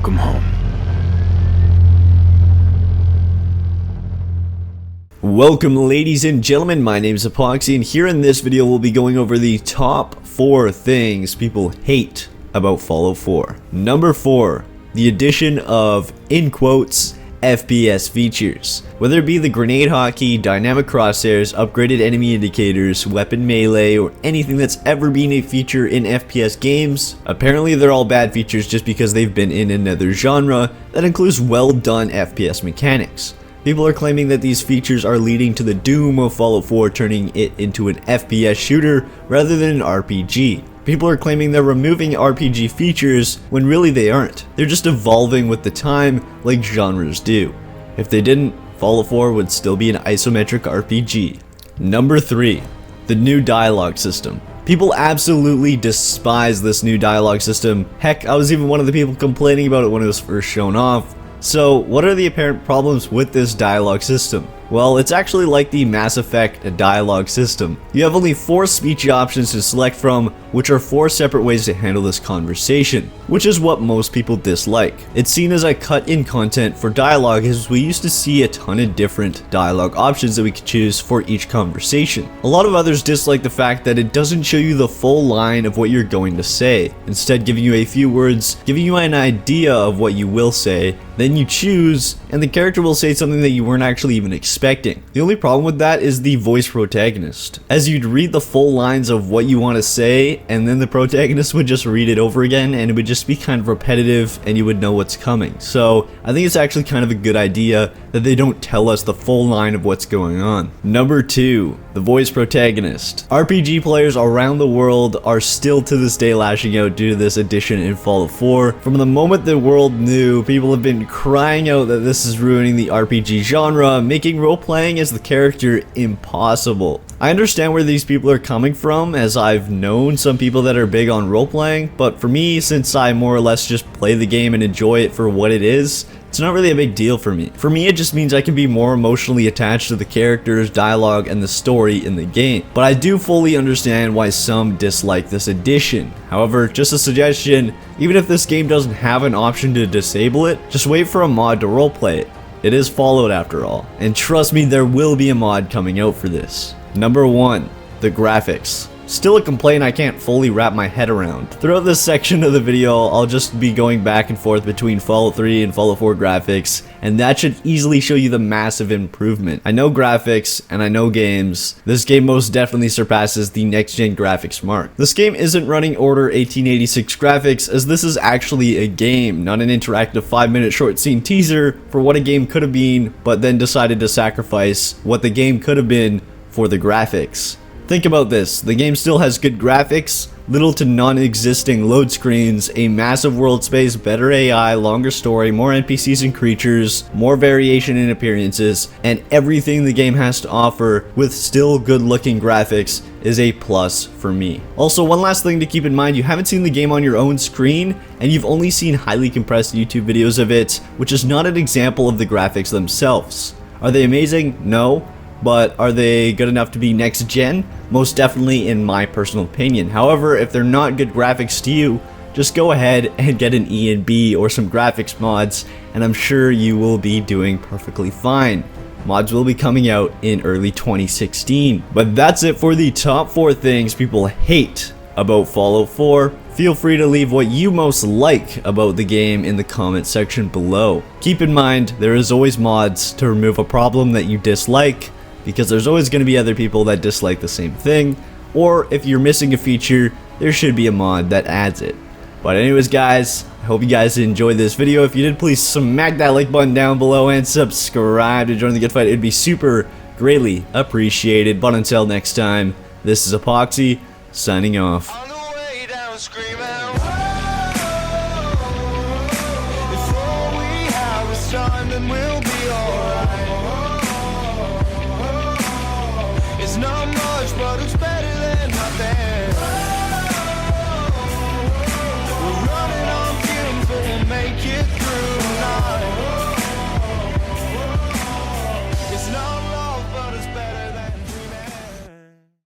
Welcome home. Welcome, ladies and gentlemen, my name is Epoxy, and here in this video we'll be going over the top 4 things people hate about Fallout 4. Number 4, the addition of, in quotes, FPS features. Whether it be the grenade hotkey, dynamic crosshairs, upgraded enemy indicators, weapon melee, or anything that's ever been a feature in FPS games, apparently they're all bad features just because they've been in another genre that includes well done FPS mechanics. People are claiming that these features are leading to the doom of Fallout 4, turning it into an FPS shooter rather than an RPG. People are claiming they're removing RPG features when really they aren't. They're just evolving with the time like genres do. If they didn't, Fallout 4 would still be an isometric RPG. Number 3, the new dialogue system. People absolutely despise this new dialogue system. Heck, I was even one of the people complaining about it when it was first shown off. So, what are the apparent problems with this dialogue system? Well, it's actually like the Mass Effect dialogue system. You have only 4 speech options to select from, which are 4 separate ways to handle this conversation, which is what most people dislike. It's seen as a cut in content for dialogue, as we used to see a ton of different dialogue options that we could choose for each conversation. A lot of others dislike the fact that it doesn't show you the full line of what you're going to say, instead giving you a few words, giving you an idea of what you will say, then you choose, and the character will say something that you weren't actually even expecting. The only problem with that is the voice protagonist, as you'd read the full lines of what you want to say, and then the protagonist would just read it over again, and it would just be kind of repetitive, and you would know what's coming. So I think it's actually kind of a good idea that they don't tell us the full line of what's going on. Number 2, the voice protagonist. RPG players around the world are still to this day lashing out due to this addition in Fallout 4. From the moment the world knew, people have been crying out that this is ruining the RPG genre, making role-playing as the character impossible. I understand where these people are coming from, as I've known some people that are big on role-playing, but for me, since I more or less just play the game and enjoy it for what it is, it's not really a big deal for me. For me, it just means I can be more emotionally attached to the characters, dialogue, and the story in the game. But I do fully understand why some dislike this addition. However, just a suggestion, even if this game doesn't have an option to disable it, just wait for a mod to roleplay it. It is Fallout after all, and trust me, there will be a mod coming out for this. Number 1, the graphics. Still a complaint I can't fully wrap my head around. Throughout this section of the video, I'll just be going back and forth between Fallout 3 and Fallout 4 graphics, and that should easily show you the massive improvement. I know graphics, and I know games. This game most definitely surpasses the next-gen graphics mark. This game isn't running Order 1886 graphics, as this is actually a game, not an interactive 5-minute short scene teaser for what a game could have been, but then decided to sacrifice what the game could have been for the graphics. Think about this, the game still has good graphics, little to non-existing load screens, a massive world space, better AI, longer story, more NPCs and creatures, more variation in appearances, and everything the game has to offer with still good looking graphics is a plus for me. Also, one last thing to keep in mind, you haven't seen the game on your own screen, and you've only seen highly compressed YouTube videos of it, which is not an example of the graphics themselves. Are they amazing? No. But are they good enough to be next gen? Most definitely, in my personal opinion. However, if they're not good graphics to you, just go ahead and get an E&B or some graphics mods, and I'm sure you will be doing perfectly fine. Mods will be coming out in early 2016. But that's it for the top 4 things people hate about Fallout 4. Feel free to leave what you most like about the game in the comment section below. Keep in mind, there is always mods to remove a problem that you dislike, because there's always going to be other people that dislike the same thing, or if you're missing a feature, there should be a mod that adds it. But anyways guys, I hope you guys enjoyed this video. If you did, please smack that like button down below and subscribe to join the good fight. It'd be super greatly appreciated. But until next time, this is Epoxy, signing off. It's not much, but it's better